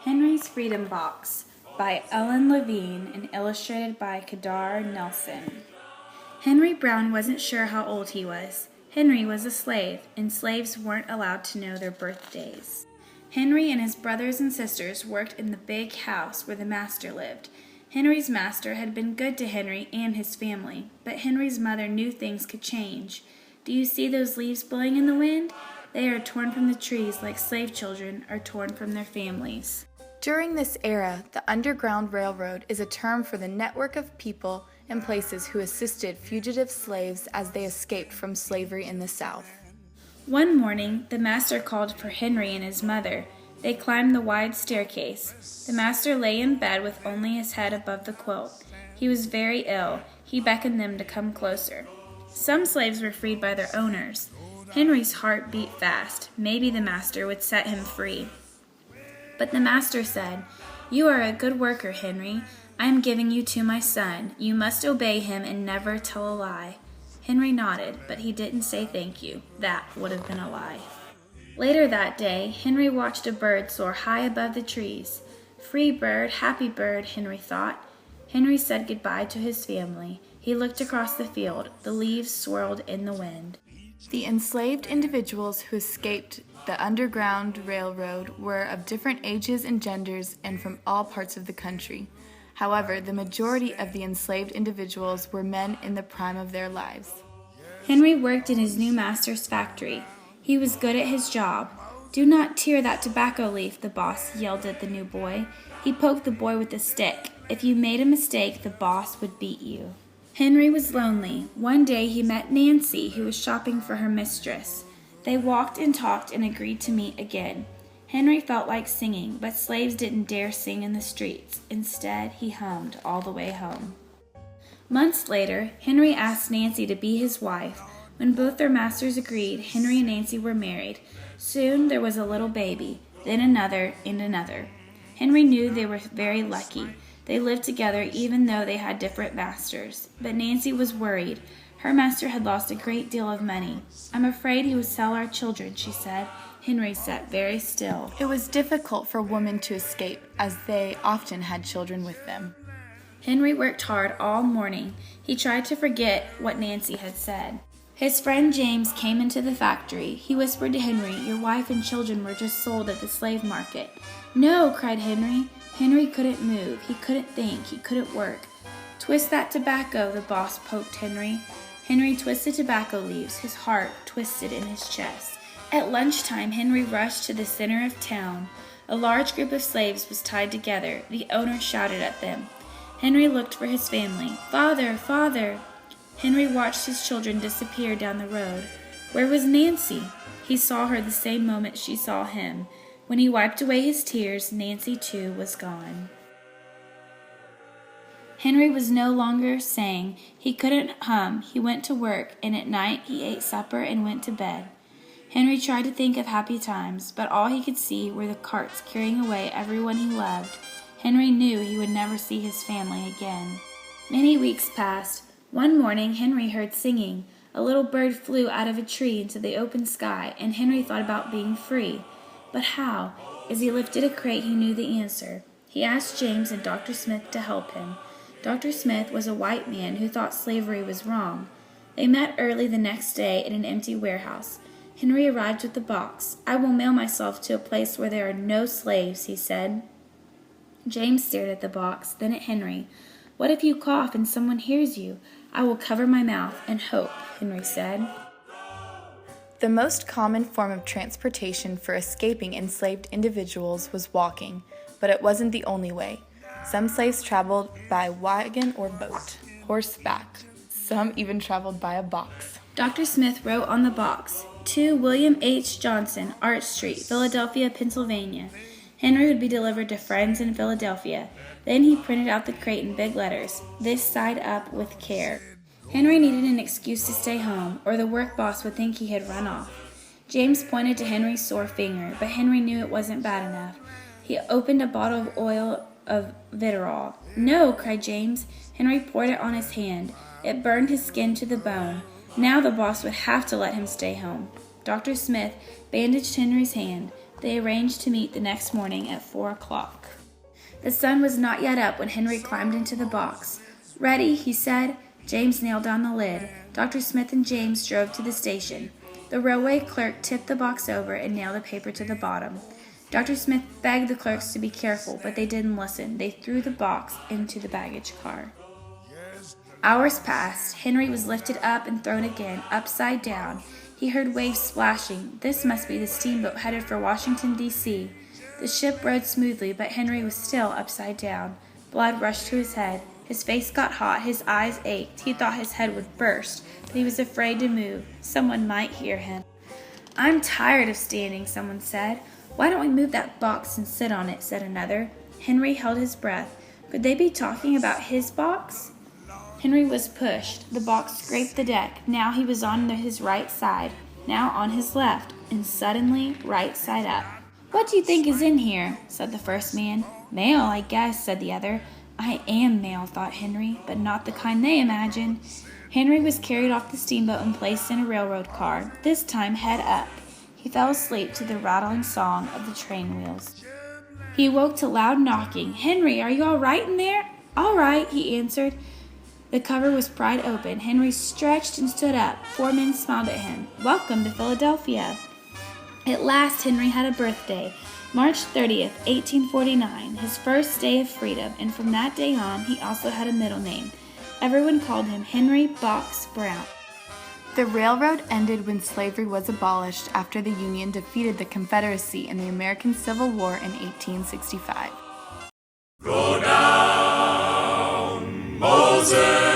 Henry's Freedom Box by Ellen Levine and illustrated by Kadar Nelson. Henry Brown wasn't sure how old he was. Henry was a slave, and slaves weren't allowed to know their birthdays. Henry and his brothers and sisters worked in the big house where the master lived. Henry's master had been good to Henry and his family, but Henry's mother knew things could change. Do you see those leaves blowing in the wind? They are torn from the trees like slave children are torn from their families. During this era, the Underground Railroad is a term for the network of people and places who assisted fugitive slaves as they escaped from slavery in the South. One morning, the master called for Henry and his mother. They climbed the wide staircase. The master lay in bed with only his head above the quilt. He was very ill. He beckoned them to come closer. Some slaves were freed by their owners. Henry's heart beat fast. Maybe the master would set him free. But the master said, "You are a good worker, Henry. I am giving you to my son. You must obey him and never tell a lie." Henry nodded, but he didn't say thank you. That would have been a lie. Later that day, Henry watched a bird soar high above the trees. Free bird, happy bird, Henry thought. Henry said goodbye to his family. He looked across the field. The leaves swirled in the wind. The enslaved individuals who escaped the Underground Railroad were of different ages and genders and from all parts of the country. However, the majority of the enslaved individuals were men in the prime of their lives. Henry worked in his new master's factory. He was good at his job. "Do not tear that tobacco leaf," the boss yelled at the new boy. He poked the boy with a stick. If you made a mistake, the boss would beat you. Henry was lonely. One day he met Nancy, who was shopping for her mistress. They walked and talked and agreed to meet again. Henry felt like singing, but slaves didn't dare sing in the streets. Instead, he hummed all the way home. Months later, Henry asked Nancy to be his wife. When both their masters agreed, Henry and Nancy were married. Soon there was a little baby, then another and another. Henry knew they were very lucky. They lived together even though they had different masters. But Nancy was worried. Her master had lost a great deal of money. "I'm afraid he would sell our children," she said. Henry sat very still. It was difficult for women to escape, as they often had children with them. Henry worked hard all morning. He tried to forget what Nancy had said. His friend James came into the factory. He whispered to Henry, "Your wife and children were just sold at the slave market." "No!" cried Henry. Henry couldn't move. He couldn't think. He couldn't work. "Twist that tobacco," the boss poked Henry. Henry twisted tobacco leaves. His heart twisted in his chest. At lunchtime, Henry rushed to the center of town. A large group of slaves was tied together. The owner shouted at them. Henry looked for his family. "Father! Father!" Henry watched his children disappear down the road. Where was Nancy? He saw her the same moment she saw him. When he wiped away his tears, Nancy too was gone. Henry was no longer sang. He couldn't hum. He went to work, and at night he ate supper and went to bed. Henry tried to think of happy times, but all he could see were the carts carrying away everyone he loved. Henry knew he would never see his family again. Many weeks passed. One morning, Henry heard singing. A little bird flew out of a tree into the open sky, and Henry thought about being free. But how? As he lifted a crate, he knew the answer. He asked James and Dr. Smith to help him. Dr. Smith was a white man who thought slavery was wrong. They met early the next day in an empty warehouse. Henry arrived with the box. "I will mail myself to a place where there are no slaves," he said. James stared at the box, then at Henry. "What if you cough and someone hears you?" "I will cover my mouth and hope," Henry said. The most common form of transportation for escaping enslaved individuals was walking, but it wasn't the only way. Some slaves traveled by wagon or boat, horseback. Some even traveled by a box. Dr. Smith wrote on the box, "To William H. Johnson, Arch Street, Philadelphia, Pennsylvania." Henry would be delivered to friends in Philadelphia. Then he printed out the crate in big letters, "This side up with care." Henry needed an excuse to stay home, or the work boss would think he had run off. James pointed to Henry's sore finger, but Henry knew it wasn't bad enough. He opened a bottle of oil of Vitrol. "No!" cried James. Henry poured it on his hand. It burned his skin to the bone. Now the boss would have to let him stay home. Dr. Smith bandaged Henry's hand. They arranged to meet the next morning at 4 o'clock. The sun was not yet up when Henry climbed into the box. "Ready," he said. James nailed down the lid. Dr. Smith and James drove to the station. The railway clerk tipped the box over and nailed the paper to the bottom. Dr. Smith begged the clerks to be careful, but they didn't listen. They threw the box into the baggage car. Hours passed. Henry was lifted up and thrown again, upside down. He heard waves splashing. This must be the steamboat headed for Washington, D.C. The ship rode smoothly, but Henry was still upside down. Blood rushed to his head. His face got hot. His eyes ached. He thought his head would burst, but he was afraid to move. Someone might hear him. "I'm tired of standing," someone said. "Why don't we move that box and sit on it?" said another. Henry held his breath. Could they be talking about his box? Henry was pushed. The box scraped the deck. Now he was on his right side, now on his left, and suddenly right side up. "What do you think is in here?" said the first man. "Mail, I guess," said the other. "I am mail," thought Henry, but not the kind they imagined. Henry was carried off the steamboat and placed in a railroad car, this time head up. He fell asleep to the rattling song of the train wheels. He awoke to loud knocking. "Henry, are you all right in there?" "All right," he answered. The cover was pried open. Henry stretched and stood up. 4 men smiled at him. "Welcome to Philadelphia." At last Henry had a birthday, March 30th, 1849, his first day of freedom, and from that day on he also had a middle name. Everyone called him Henry Box Brown. The railroad ended when slavery was abolished after the Union defeated the Confederacy in the American Civil War in 1865. Go down, Moses!